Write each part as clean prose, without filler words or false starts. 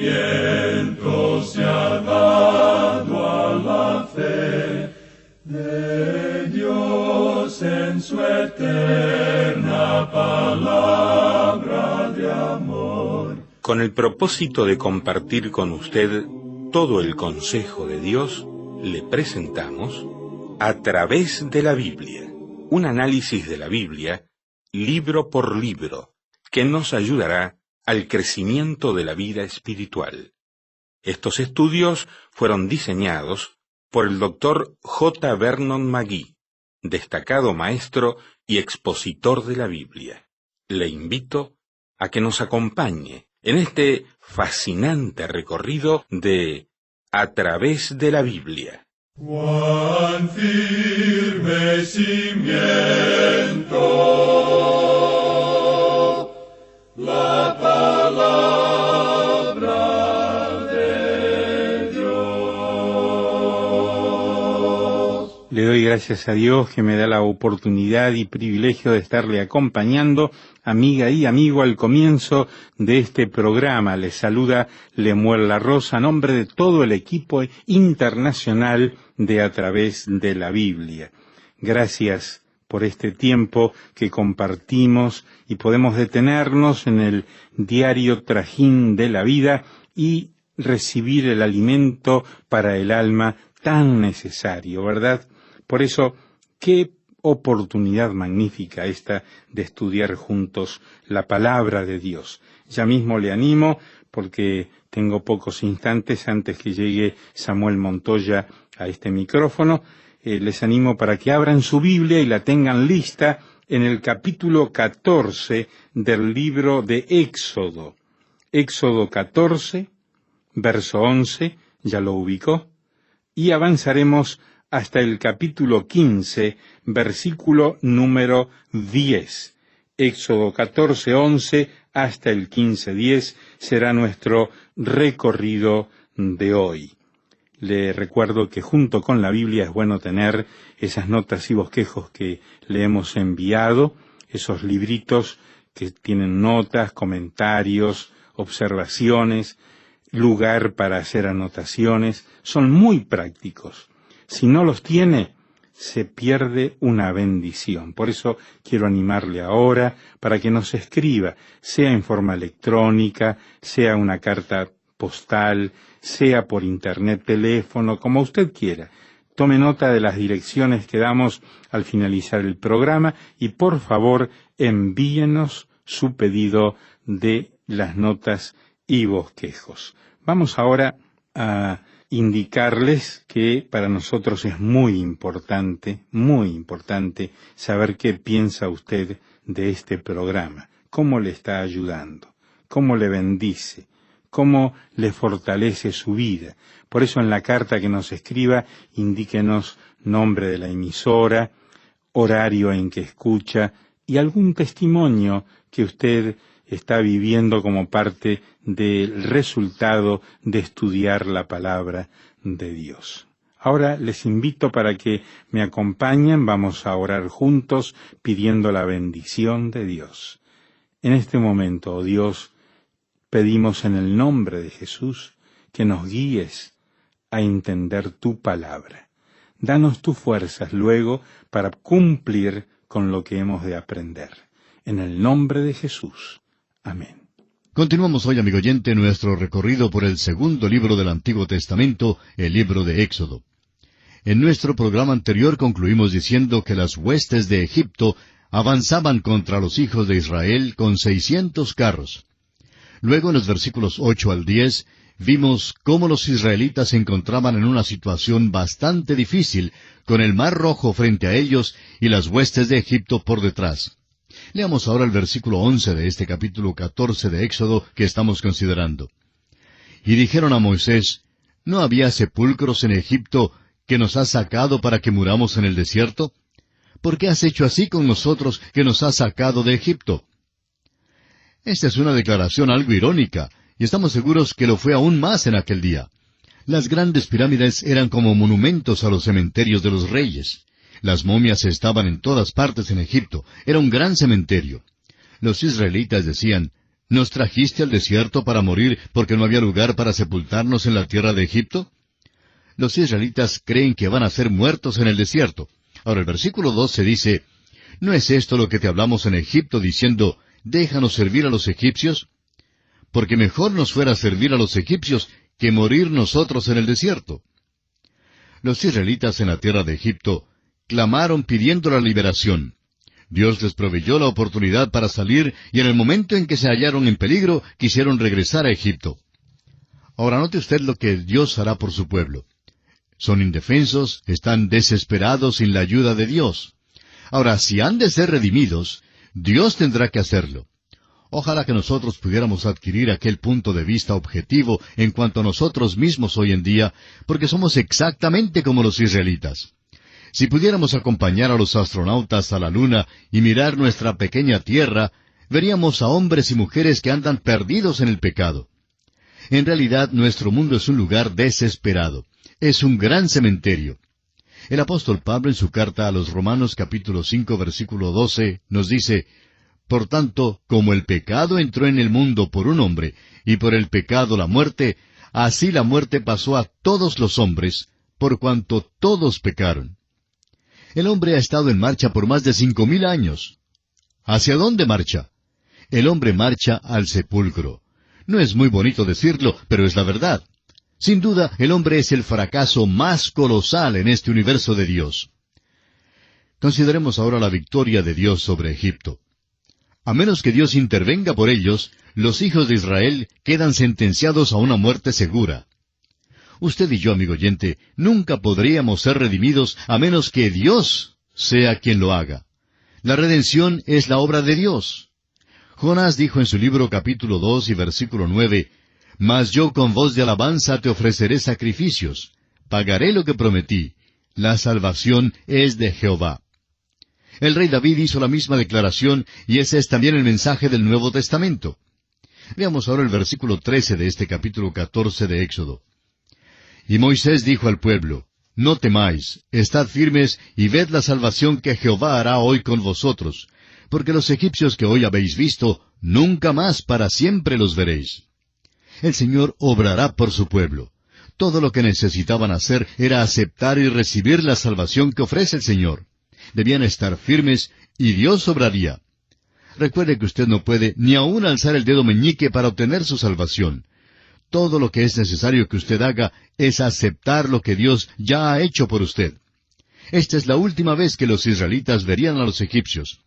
nacimiento se ha dado a la fe de Dios en su eterna palabra de amor. Con el propósito de compartir con usted todo el consejo de Dios, le presentamos A través de la Biblia, un análisis de la Biblia, libro por libro, que nos ayudará al crecimiento de la vida espiritual. Estos estudios fueron diseñados por el Dr. J. Vernon McGee, destacado maestro y expositor de la Biblia. Le invito a que nos acompañe en este fascinante recorrido de A través de la Biblia. Cuán firme cimiento la palabra de Dios. Le doy gracias a Dios que me da la oportunidad y privilegio de estarle acompañando, amiga y amigo, al comienzo de este programa. Les saluda Lemuel La Rosa, a nombre de todo el equipo internacional de A través de la Biblia. Gracias por este tiempo que compartimos y podemos detenernos en el diario trajín de la vida y recibir el alimento para el alma tan necesario, ¿verdad? Por eso, qué oportunidad magnífica esta de estudiar juntos la palabra de Dios. Ya mismo le animo, porque tengo pocos instantes antes que llegue Samuel Montoya a este micrófono, les animo para que abran su Biblia y la tengan lista en el capítulo 14 del libro de Éxodo. Éxodo 14, verso 11, ya lo ubicó, y avanzaremos hasta el capítulo 15, versículo número 10. Éxodo 14, 11 hasta el 15, 10 será nuestro recorrido de hoy. Le recuerdo que junto con la Biblia es bueno tener esas notas y bosquejos que le hemos enviado, esos libritos que tienen notas, comentarios, observaciones, lugar para hacer anotaciones, son muy prácticos. Si no los tiene, se pierde una bendición. Por eso quiero animarle ahora para que nos escriba, sea en forma electrónica, sea una carta postal, sea por internet, teléfono, como usted quiera. Tome nota de las direcciones que damos al finalizar el programa y por favor envíenos su pedido de las notas y bosquejos. Vamos ahora a indicarles que para nosotros es muy importante saber qué piensa usted de este programa, cómo le está ayudando, cómo le bendice, cómo le fortalece su vida. Por eso en la carta que nos escriba, indíquenos nombre de la emisora, horario en que escucha y algún testimonio que usted está viviendo como parte del resultado de estudiar la palabra de Dios. Ahora les invito para que me acompañen, vamos a orar juntos pidiendo la bendición de Dios. En este momento, oh Dios, pedimos en el nombre de Jesús que nos guíes a entender tu palabra. Danos tus fuerzas luego para cumplir con lo que hemos de aprender. En el nombre de Jesús. Amén. Continuamos hoy, amigo oyente, nuestro recorrido por el segundo libro del Antiguo Testamento, el libro de Éxodo. En nuestro programa anterior concluimos diciendo que las huestes de Egipto avanzaban contra los hijos de Israel con 600 carros. Luego, en los versículos 8 al 10, vimos cómo los israelitas se encontraban en una situación bastante difícil, con el Mar Rojo frente a ellos y las huestes de Egipto por detrás. Leamos ahora el versículo 11 de este capítulo 14 de Éxodo que estamos considerando. Y dijeron a Moisés, ¿no había sepulcros en Egipto que nos has sacado para que muramos en el desierto? ¿Por qué has hecho así con nosotros que nos has sacado de Egipto? Esta es una declaración algo irónica, y estamos seguros que lo fue aún más en aquel día. Las grandes pirámides eran como monumentos a los cementerios de los reyes. Las momias estaban en todas partes en Egipto. Era un gran cementerio. Los israelitas decían, ¿Nos trajiste al desierto para morir porque no había lugar para sepultarnos en la tierra de Egipto? Los israelitas creen que van a ser muertos en el desierto. Ahora el versículo 12 dice, ¿no es esto lo que te hablamos en Egipto diciendo, déjanos servir a los egipcios? Porque mejor nos fuera servir a los egipcios que morir nosotros en el desierto. Los israelitas en la tierra de Egipto clamaron pidiendo la liberación. Dios les proveyó la oportunidad para salir y en el momento en que se hallaron en peligro quisieron regresar a Egipto. Ahora note usted lo que Dios hará por su pueblo. Son indefensos, están desesperados sin la ayuda de Dios. Ahora, si han de ser redimidos, Dios tendrá que hacerlo. Ojalá que nosotros pudiéramos adquirir aquel punto de vista objetivo en cuanto a nosotros mismos hoy en día, porque somos exactamente como los israelitas. Si pudiéramos acompañar a los astronautas a la Luna y mirar nuestra pequeña Tierra, veríamos a hombres y mujeres que andan perdidos en el pecado. En realidad, nuestro mundo es un lugar desesperado. Es un gran cementerio. El apóstol Pablo en su carta a los Romanos capítulo 5 versículo 12 nos dice, por tanto, como el pecado entró en el mundo por un hombre, y por el pecado la muerte, así la muerte pasó a todos los hombres, por cuanto todos pecaron. El hombre ha estado en marcha por más de 5,000 años. ¿Hacia dónde marcha? El hombre marcha al sepulcro. No es muy bonito decirlo, pero es la verdad. Sin duda, el hombre es el fracaso más colosal en este universo de Dios. Consideremos ahora la victoria de Dios sobre Egipto. A menos que Dios intervenga por ellos, los hijos de Israel quedan sentenciados a una muerte segura. Usted y yo, amigo oyente, nunca podríamos ser redimidos a menos que Dios sea quien lo haga. La redención es la obra de Dios. Jonás dijo en su libro capítulo 2 y versículo 9, Mas yo con voz de alabanza te ofreceré sacrificios, pagaré lo que prometí, la salvación es de Jehová. El rey David hizo la misma declaración, y ese es también el mensaje del Nuevo Testamento. Veamos ahora el versículo 13 de este capítulo 14 de Éxodo. Y Moisés dijo al pueblo, No temáis, estad firmes y ved la salvación que Jehová hará hoy con vosotros, porque los egipcios que hoy habéis visto, nunca más para siempre los veréis. El Señor obrará por su pueblo. Todo lo que necesitaban hacer era aceptar y recibir la salvación que ofrece el Señor. Debían estar firmes y Dios obraría. Recuerde que usted no puede ni aún alzar el dedo meñique para obtener su salvación. Todo lo que es necesario que usted haga es aceptar lo que Dios ya ha hecho por usted. Esta es la última vez que los israelitas verían a los egipcios.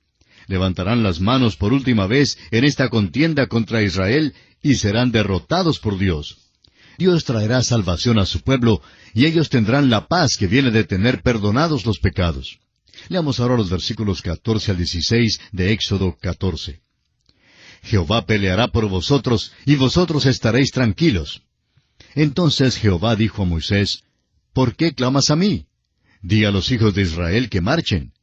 Levantarán las manos por última vez en esta contienda contra Israel y serán derrotados por Dios. Dios traerá salvación a su pueblo y ellos tendrán la paz que viene de tener perdonados los pecados. Leamos ahora los versículos 14 al 16 de Éxodo 14. Jehová peleará por vosotros, y vosotros estaréis tranquilos. Entonces Jehová dijo a Moisés, ¿por qué clamas a mí? Di a los hijos de Israel que marchen.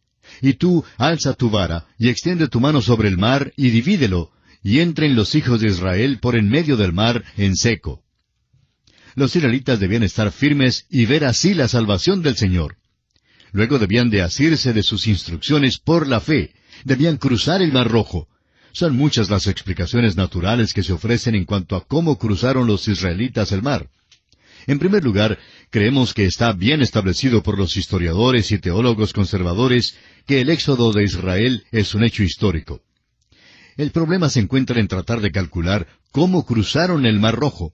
Y tú alza tu vara, y extiende tu mano sobre el mar, y divídelo, y entren los hijos de Israel por en medio del mar en seco. Los israelitas debían estar firmes y ver así la salvación del Señor. Luego debían de asirse de sus instrucciones por la fe. Debían cruzar el Mar Rojo. Son muchas las explicaciones naturales que se ofrecen en cuanto a cómo cruzaron los israelitas el mar. En primer lugar, creemos que está bien establecido por los historiadores y teólogos conservadores que el éxodo de Israel es un hecho histórico. El problema se encuentra en tratar de calcular cómo cruzaron el Mar Rojo.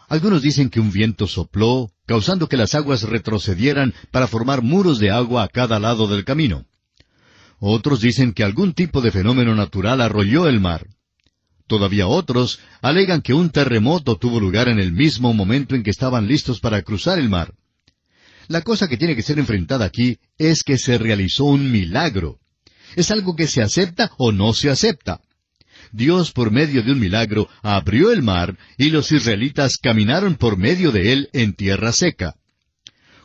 Algunos dicen que un viento sopló, causando que las aguas retrocedieran para formar muros de agua a cada lado del camino. Otros dicen que algún tipo de fenómeno natural arrolló el mar. Todavía otros alegan que un terremoto tuvo lugar en el mismo momento en que estaban listos para cruzar el mar. La cosa que tiene que ser enfrentada aquí es que se realizó un milagro. ¿Es algo que se acepta o no se acepta? Dios, por medio de un milagro, abrió el mar y los israelitas caminaron por medio de él en tierra seca.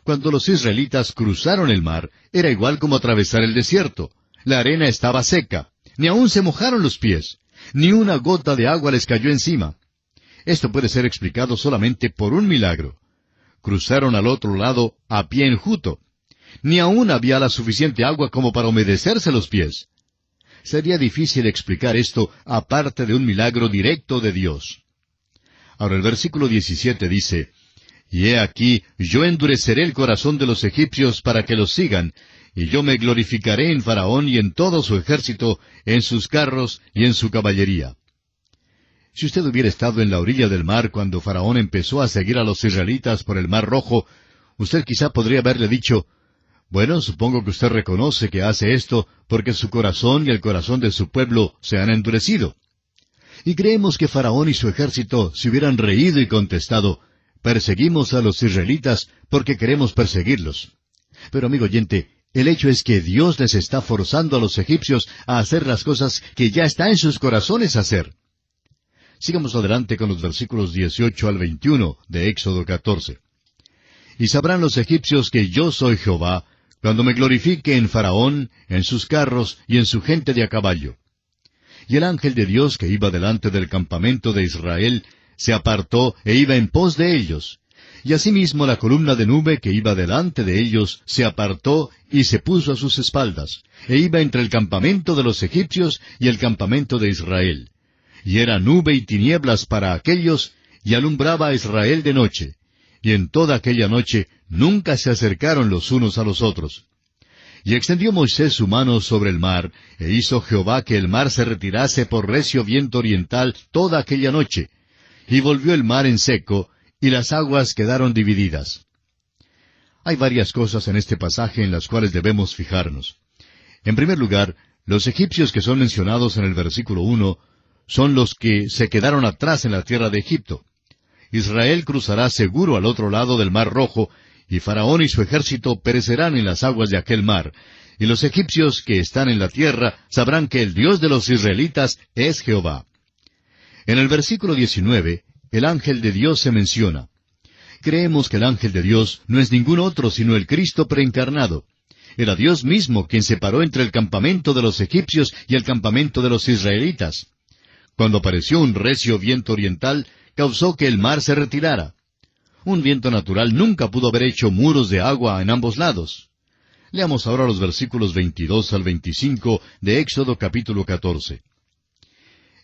Cuando los israelitas cruzaron el mar, era igual como atravesar el desierto. La arena estaba seca. Ni aún se mojaron los pies. Ni una gota de agua les cayó encima. Esto puede ser explicado solamente por un milagro. Cruzaron al otro lado a pie enjuto. Ni aún había la suficiente agua como para humedecerse los pies. Sería difícil explicar esto aparte de un milagro directo de Dios. Ahora el versículo 17 dice, «Y he aquí, yo endureceré el corazón de los egipcios para que los sigan, y yo me glorificaré en Faraón y en todo su ejército, en sus carros y en su caballería». Si usted hubiera estado en la orilla del mar cuando Faraón empezó a seguir a los israelitas por el Mar Rojo, usted quizá podría haberle dicho, «Bueno, supongo que usted reconoce que hace esto porque su corazón y el corazón de su pueblo se han endurecido». Y creemos que Faraón y su ejército se hubieran reído y contestado, «Perseguimos a los israelitas porque queremos perseguirlos». Pero amigo oyente, el hecho es que Dios les está forzando a los egipcios a hacer las cosas que ya está en sus corazones hacer. Sigamos adelante con los versículos 18 al 21 de Éxodo 14. «Y sabrán los egipcios que yo soy Jehová, cuando me glorifique en Faraón, en sus carros y en su gente de a caballo». Y el ángel de Dios que iba delante del campamento de Israel se apartó e iba en pos de ellos. Y asimismo la columna de nube que iba delante de ellos se apartó y se puso a sus espaldas, e iba entre el campamento de los egipcios y el campamento de Israel. Y era nube y tinieblas para aquellos, y alumbraba a Israel de noche. Y en toda aquella noche nunca se acercaron los unos a los otros. Y extendió Moisés su mano sobre el mar, e hizo Jehová que el mar se retirase por recio viento oriental toda aquella noche. Y volvió el mar en seco, y las aguas quedaron divididas. Hay varias cosas en este pasaje en las cuales debemos fijarnos. En primer lugar, los egipcios que son mencionados en el versículo 1 son los que se quedaron atrás en la tierra de Egipto. Israel cruzará seguro al otro lado del Mar Rojo, y Faraón y su ejército perecerán en las aguas de aquel mar, y los egipcios que están en la tierra sabrán que el Dios de los israelitas es Jehová. En el versículo 19, el ángel de Dios se menciona. Creemos que el ángel de Dios no es ningún otro sino el Cristo preencarnado. Era Dios mismo quien se paró entre el campamento de los egipcios y el campamento de los israelitas. Cuando apareció un recio viento oriental, causó que el mar se retirara. Un viento natural nunca pudo haber hecho muros de agua en ambos lados. Leamos ahora los versículos 22 al 25 de Éxodo capítulo 14.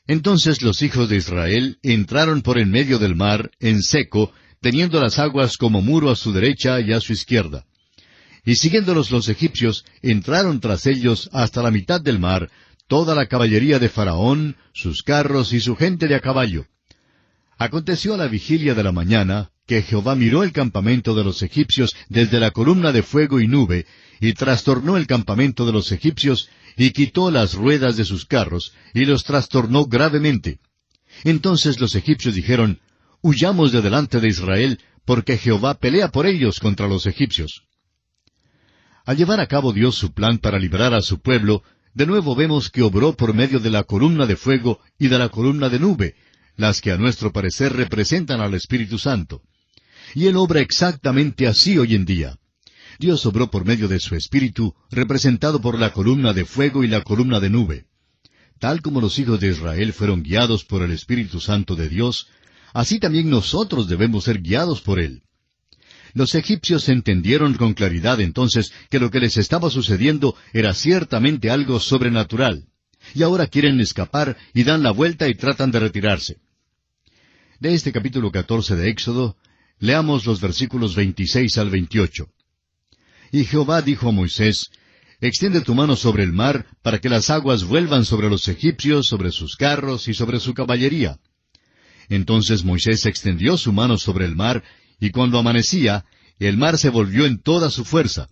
Entonces los hijos de Israel entraron por en medio del mar, en seco, teniendo las aguas como muro a su derecha y a su izquierda. Y siguiéndolos los egipcios, entraron tras ellos hasta la mitad del mar, toda la caballería de Faraón, sus carros y su gente de a caballo. Aconteció a la vigilia de la mañana, que Jehová miró el campamento de los egipcios desde la columna de fuego y nube, y trastornó el campamento de los egipcios, y quitó las ruedas de sus carros, y los trastornó gravemente. Entonces los egipcios dijeron, «Huyamos de delante de Israel, porque Jehová pelea por ellos contra los egipcios». Al llevar a cabo Dios su plan para librar a su pueblo, de nuevo vemos que obró por medio de la columna de fuego y de la columna de nube, las que a nuestro parecer representan al Espíritu Santo. Y Él obra exactamente así hoy en día. Dios obró por medio de su Espíritu, representado por la columna de fuego y la columna de nube. Tal como los hijos de Israel fueron guiados por el Espíritu Santo de Dios, así también nosotros debemos ser guiados por Él. Los egipcios entendieron con claridad entonces que lo que les estaba sucediendo era ciertamente algo sobrenatural, y ahora quieren escapar y dan la vuelta y tratan de retirarse. De este capítulo 14 de Éxodo, leamos los versículos 26 al 28. Y Jehová dijo a Moisés, «Extiende tu mano sobre el mar, para que las aguas vuelvan sobre los egipcios, sobre sus carros y sobre su caballería». Entonces Moisés extendió su mano sobre el mar, y cuando amanecía, el mar se volvió en toda su fuerza,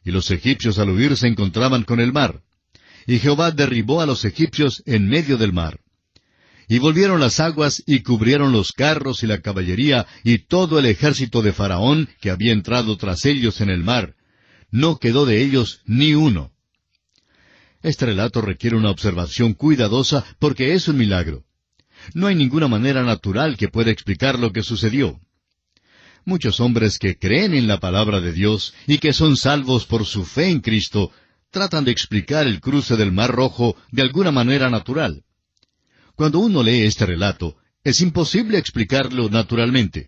y los egipcios al huir se encontraban con el mar. Y Jehová derribó a los egipcios en medio del mar. Y volvieron las aguas y cubrieron los carros y la caballería y todo el ejército de Faraón que había entrado tras ellos en el mar. No quedó de ellos ni uno. Este relato requiere una observación cuidadosa porque es un milagro. No hay ninguna manera natural que pueda explicar lo que sucedió. Muchos hombres que creen en la palabra de Dios y que son salvos por su fe en Cristo, tratan de explicar el cruce del Mar Rojo de alguna manera natural. Cuando uno lee este relato, es imposible explicarlo naturalmente.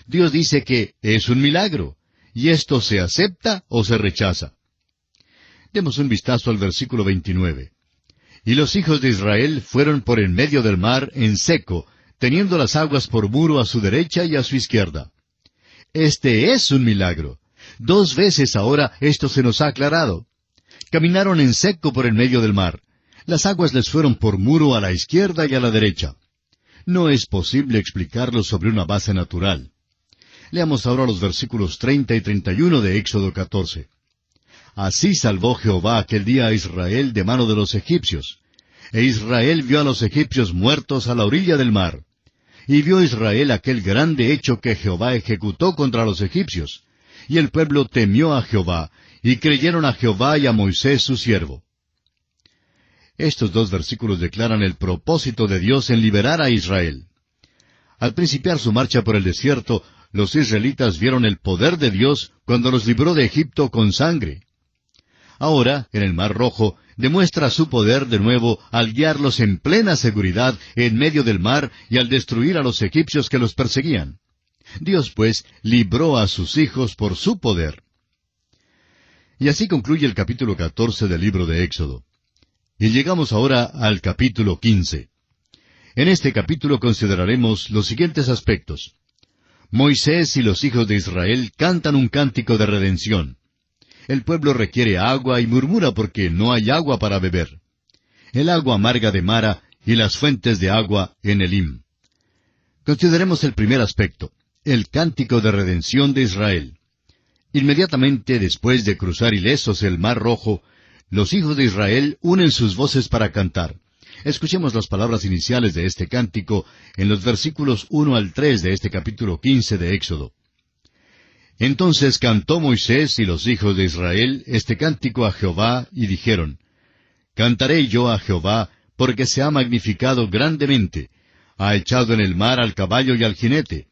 Dios dice que es un milagro, y esto se acepta o se rechaza. Demos un vistazo al versículo 29. Y los hijos de Israel fueron por en medio del mar en seco, teniendo las aguas por muro a su derecha y a su izquierda. Este es un milagro. 2 veces ahora esto se nos ha aclarado. Caminaron en seco por en medio del mar. Las aguas les fueron por muro a la izquierda y a la derecha. No es posible explicarlo sobre una base natural. Leamos ahora los versículos 30 y 31 de Éxodo 14. Así salvó Jehová aquel día a Israel de mano de los egipcios. E Israel vio a los egipcios muertos a la orilla del mar. Y vio Israel aquel grande hecho que Jehová ejecutó contra los egipcios. Y el pueblo temió a Jehová, y creyeron a Jehová y a Moisés su siervo. Estos 2 versículos declaran el propósito de Dios en liberar a Israel. Al principiar su marcha por el desierto, los israelitas vieron el poder de Dios cuando los libró de Egipto con sangre. Ahora, en el Mar Rojo, demuestra su poder de nuevo al guiarlos en plena seguridad en medio del mar y al destruir a los egipcios que los perseguían. Dios, pues, libró a sus hijos por su poder. Y así concluye el capítulo 14 del libro de Éxodo. Y llegamos ahora al capítulo 15. En este capítulo consideraremos los siguientes aspectos. Moisés y los hijos de Israel cantan un cántico de redención. El pueblo requiere agua y murmura porque no hay agua para beber. El agua amarga de Mara y las fuentes de agua en Elim. Consideremos el primer aspecto, el cántico de redención de Israel. Inmediatamente después de cruzar ilesos el Mar Rojo, los hijos de Israel unen sus voces para cantar. Escuchemos las palabras iniciales de este cántico en los versículos 1 al 3 de este capítulo 15 de Éxodo. Entonces cantó Moisés y los hijos de Israel este cántico a Jehová, y dijeron, Cantaré yo a Jehová, porque se ha magnificado grandemente, ha echado en el mar al caballo y al jinete.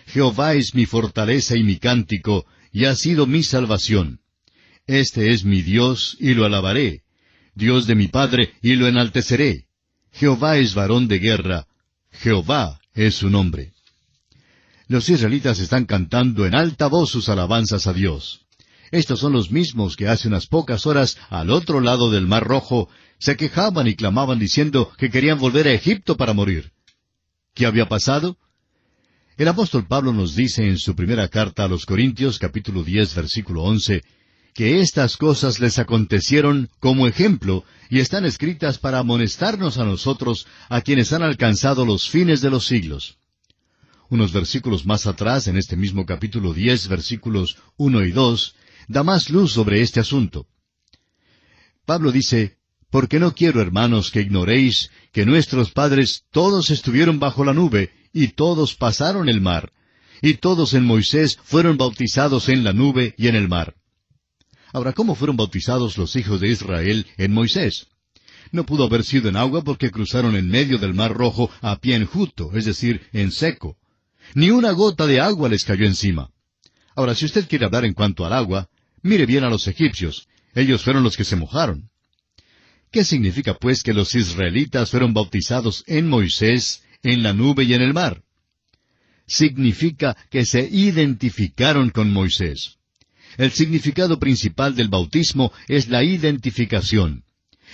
Jehová es mi fortaleza y mi cántico, y ha sido mi salvación. Este es mi Dios, y lo alabaré, Dios de mi Padre, y lo enalteceré. Jehová es varón de guerra, Jehová es su nombre. Los israelitas están cantando en alta voz sus alabanzas a Dios. Estos son los mismos que hace unas pocas horas, al otro lado del Mar Rojo, se quejaban y clamaban diciendo que querían volver a Egipto para morir. ¿Qué había pasado? El apóstol Pablo nos dice en su primera carta a los Corintios, capítulo 10, versículo 11, que estas cosas les acontecieron como ejemplo y están escritas para amonestarnos a nosotros, a quienes han alcanzado los fines de los siglos. Unos versículos más atrás, en este mismo capítulo 10, versículos 1 y 2, da más luz sobre este asunto. Pablo dice, Porque no quiero, hermanos, que ignoréis que nuestros padres todos estuvieron bajo la nube, y todos pasaron el mar, y todos en Moisés fueron bautizados en la nube y en el mar. Ahora, ¿cómo fueron bautizados los hijos de Israel en Moisés? No pudo haber sido en agua porque cruzaron en medio del Mar Rojo a pie enjuto, es decir, en seco. Ni una gota de agua les cayó encima. Ahora, si usted quiere hablar en cuanto al agua, mire bien a los egipcios. Ellos fueron los que se mojaron. ¿Qué significa, pues, que los israelitas fueron bautizados en Moisés, en la nube y en el mar? Significa que se identificaron con Moisés. El significado principal del bautismo es la identificación.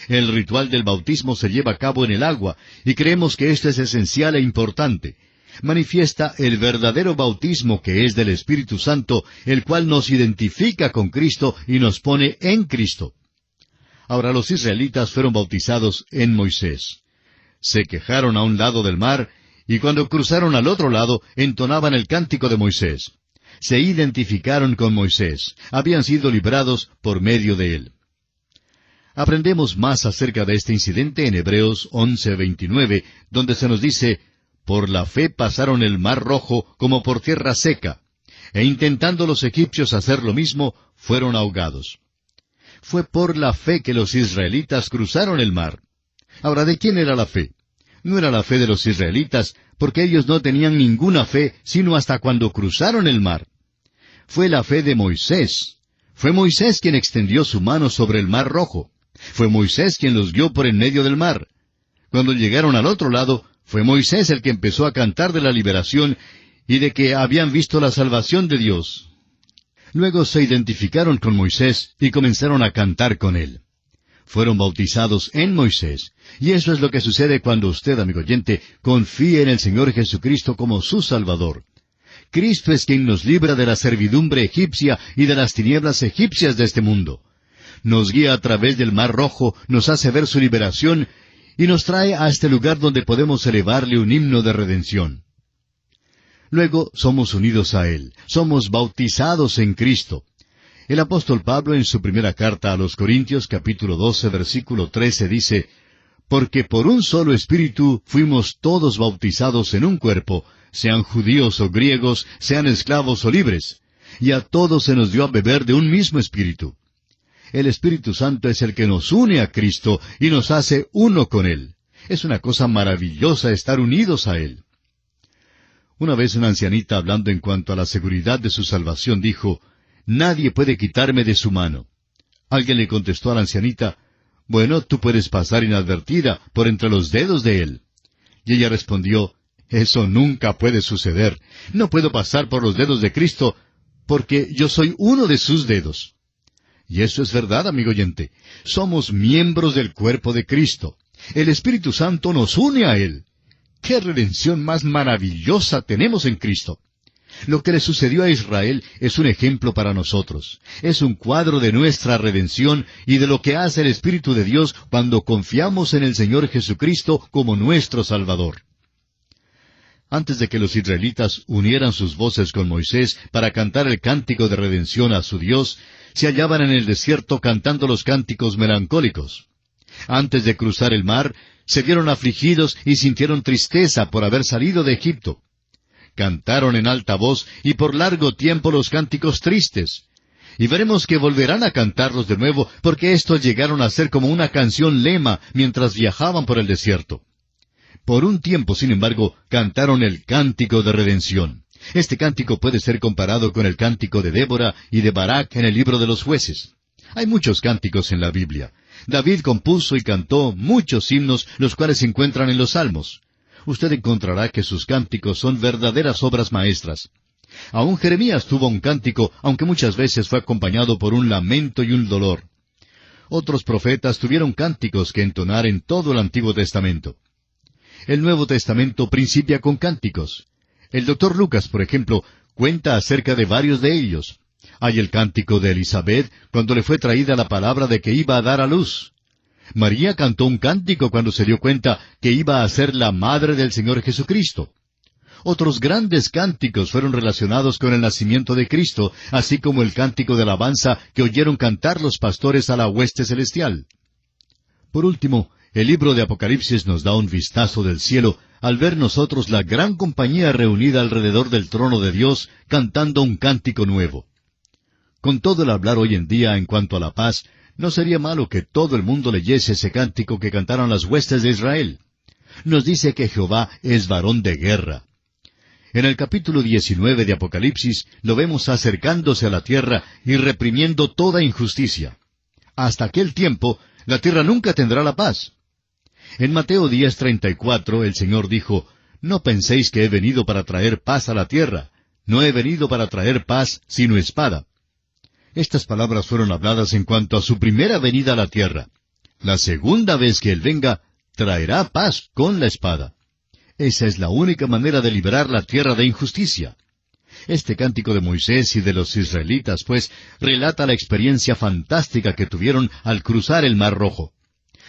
El ritual del bautismo se lleva a cabo en el agua, y creemos que esto es esencial e importante. Manifiesta el verdadero bautismo que es del Espíritu Santo, el cual nos identifica con Cristo y nos pone en Cristo. Ahora los israelitas fueron bautizados en Moisés. Se quejaron a un lado del mar, y cuando cruzaron al otro lado, entonaban el cántico de Moisés. Se identificaron con Moisés, habían sido librados por medio de él. Aprendemos más acerca de este incidente en Hebreos 11:29, donde se nos dice, Por la fe pasaron el Mar Rojo como por tierra seca, e intentando los egipcios hacer lo mismo, fueron ahogados. Fue por la fe que los israelitas cruzaron el mar. Ahora, ¿de quién era la fe? No era la fe de los israelitas, porque ellos no tenían ninguna fe, sino hasta cuando cruzaron el mar. Fue la fe de Moisés. Fue Moisés quien extendió su mano sobre el Mar Rojo. Fue Moisés quien los guió por en medio del mar. Cuando llegaron al otro lado, fue Moisés el que empezó a cantar de la liberación y de que habían visto la salvación de Dios. Luego se identificaron con Moisés y comenzaron a cantar con él. fueron bautizados en Moisés. Y eso es lo que sucede cuando usted, amigo oyente, confía en el Señor Jesucristo como su Salvador. Cristo es quien nos libra de la servidumbre egipcia y de las tinieblas egipcias de este mundo. Nos guía a través del Mar Rojo, nos hace ver su liberación y nos trae a este lugar donde podemos elevarle un himno de redención. Luego somos unidos a Él, somos bautizados en Cristo. El apóstol Pablo en su primera carta a los Corintios, capítulo 12, versículo 13, dice, «Porque por un solo Espíritu fuimos todos bautizados en un cuerpo, sean judíos o griegos, sean esclavos o libres, y a todos se nos dio a beber de un mismo Espíritu». El Espíritu Santo es el que nos une a Cristo y nos hace uno con Él. Es una cosa maravillosa estar unidos a Él. Una vez una ancianita, hablando en cuanto a la seguridad de su salvación, dijo, «Nadie puede quitarme de su mano». Alguien le contestó a la ancianita, «Bueno, tú puedes pasar inadvertida por entre los dedos de Él». Y ella respondió, «Eso nunca puede suceder. No puedo pasar por los dedos de Cristo, porque yo soy uno de sus dedos». Y eso es verdad, amigo oyente. Somos miembros del cuerpo de Cristo. El Espíritu Santo nos une a Él. ¡Qué redención más maravillosa tenemos en Cristo! Lo que le sucedió a Israel es un ejemplo para nosotros. Es un cuadro de nuestra redención y de lo que hace el Espíritu de Dios cuando confiamos en el Señor Jesucristo como nuestro Salvador. Antes de que los israelitas unieran sus voces con Moisés para cantar el cántico de redención a su Dios, se hallaban en el desierto cantando los cánticos melancólicos. Antes de cruzar el mar, se vieron afligidos y sintieron tristeza por haber salido de Egipto. Cantaron en alta voz y por largo tiempo los cánticos tristes. Y veremos que volverán a cantarlos de nuevo, porque estos llegaron a ser como una canción lema mientras viajaban por el desierto. Por un tiempo, sin embargo, cantaron el cántico de redención. Este cántico puede ser comparado con el cántico de Débora y de Barak en el libro de los Jueces. Hay muchos cánticos en la Biblia. David compuso y cantó muchos himnos, los cuales se encuentran en los Salmos. Usted encontrará que sus cánticos son verdaderas obras maestras. Aún Jeremías tuvo un cántico, aunque muchas veces fue acompañado por un lamento y un dolor. Otros profetas tuvieron cánticos que entonar en todo el Antiguo Testamento. El Nuevo Testamento principia con cánticos. El Dr. Lucas, por ejemplo, cuenta acerca de varios de ellos. Hay el cántico de Elizabeth cuando le fue traída la palabra de que iba a dar a luz. María cantó un cántico cuando se dio cuenta que iba a ser la madre del Señor Jesucristo. Otros grandes cánticos fueron relacionados con el nacimiento de Cristo, así como el cántico de alabanza que oyeron cantar los pastores a la hueste celestial. Por último, el libro de Apocalipsis nos da un vistazo del cielo al ver nosotros la gran compañía reunida alrededor del trono de Dios cantando un cántico nuevo. Con todo el hablar hoy en día en cuanto a la paz, no sería malo que todo el mundo leyese ese cántico que cantaron las huestes de Israel. Nos dice que Jehová es varón de guerra. En el capítulo 19 de Apocalipsis lo vemos acercándose a la tierra y reprimiendo toda injusticia. Hasta aquel tiempo, la tierra nunca tendrá la paz. En Mateo 10:34 el Señor dijo, «No penséis que he venido para traer paz a la tierra. No he venido para traer paz, sino espada». Estas palabras fueron habladas en cuanto a su primera venida a la tierra. La segunda vez que Él venga, traerá paz con la espada. Esa es la única manera de liberar la tierra de injusticia. Este cántico de Moisés y de los israelitas, pues, relata la experiencia fantástica que tuvieron al cruzar el Mar Rojo.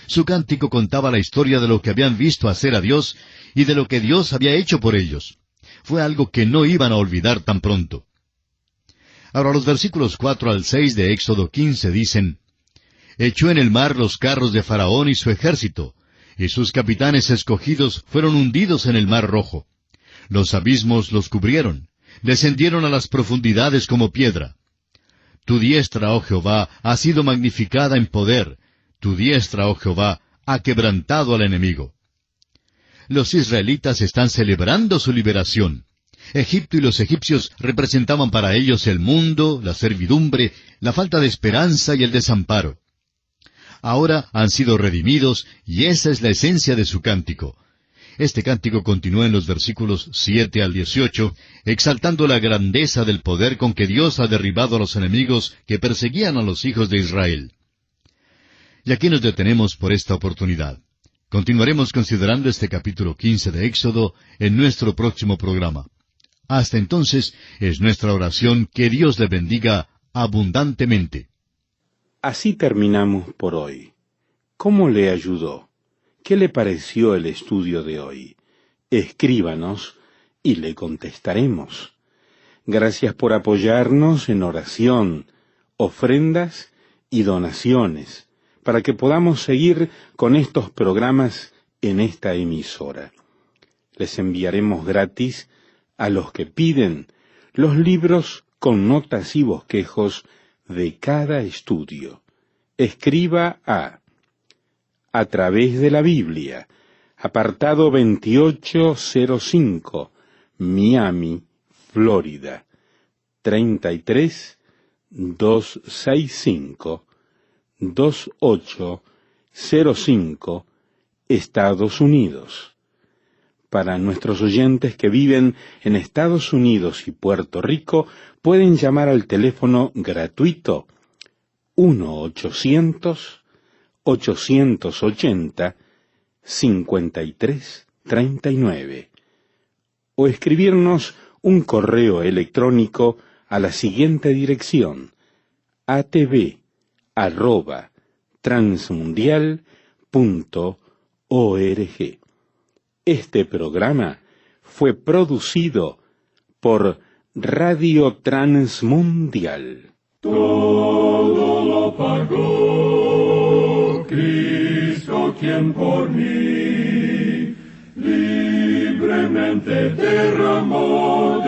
Su cántico contaba la historia de lo que habían visto hacer a Dios y de lo que Dios había hecho por ellos. Fue algo que no iban a olvidar tan pronto. Ahora los versículos 4 al 6 de Éxodo 15 dicen, «Echó en el mar los carros de Faraón y su ejército, y sus capitanes escogidos fueron hundidos en el Mar Rojo. Los abismos los cubrieron, descendieron a las profundidades como piedra. Tu diestra, oh Jehová, ha sido magnificada en poder, tu diestra, oh Jehová, ha quebrantado al enemigo». Los israelitas están celebrando su liberación. Egipto y los egipcios representaban para ellos el mundo, la servidumbre, la falta de esperanza y el desamparo. Ahora han sido redimidos y esa es la esencia de su cántico. Este cántico continúa en los versículos 7 al 18, exaltando la grandeza del poder con que Dios ha derribado a los enemigos que perseguían a los hijos de Israel. Y aquí nos detenemos por esta oportunidad. Continuaremos considerando este capítulo 15 de Éxodo en nuestro próximo programa. Hasta entonces, es nuestra oración que Dios le bendiga abundantemente. Así terminamos por hoy. ¿Cómo le ayudó? ¿Qué le pareció el estudio de hoy? Escríbanos y le contestaremos. Gracias por apoyarnos en oración, ofrendas y donaciones, para que podamos seguir con estos programas en esta emisora. Les enviaremos gratis a los que piden los libros con notas y bosquejos de cada estudio. Escriba a través de la Biblia, apartado 2805, Miami, Florida, 33265, 2805, Estados Unidos. Para nuestros oyentes que viven en Estados Unidos y Puerto Rico, pueden llamar al teléfono gratuito 1-800-880-5339 o escribirnos un correo electrónico a la siguiente dirección: atv@transmundial.org. Este programa fue producido por Radio Transmundial. Todo lo pagó Cristo, quien por mí libremente derramó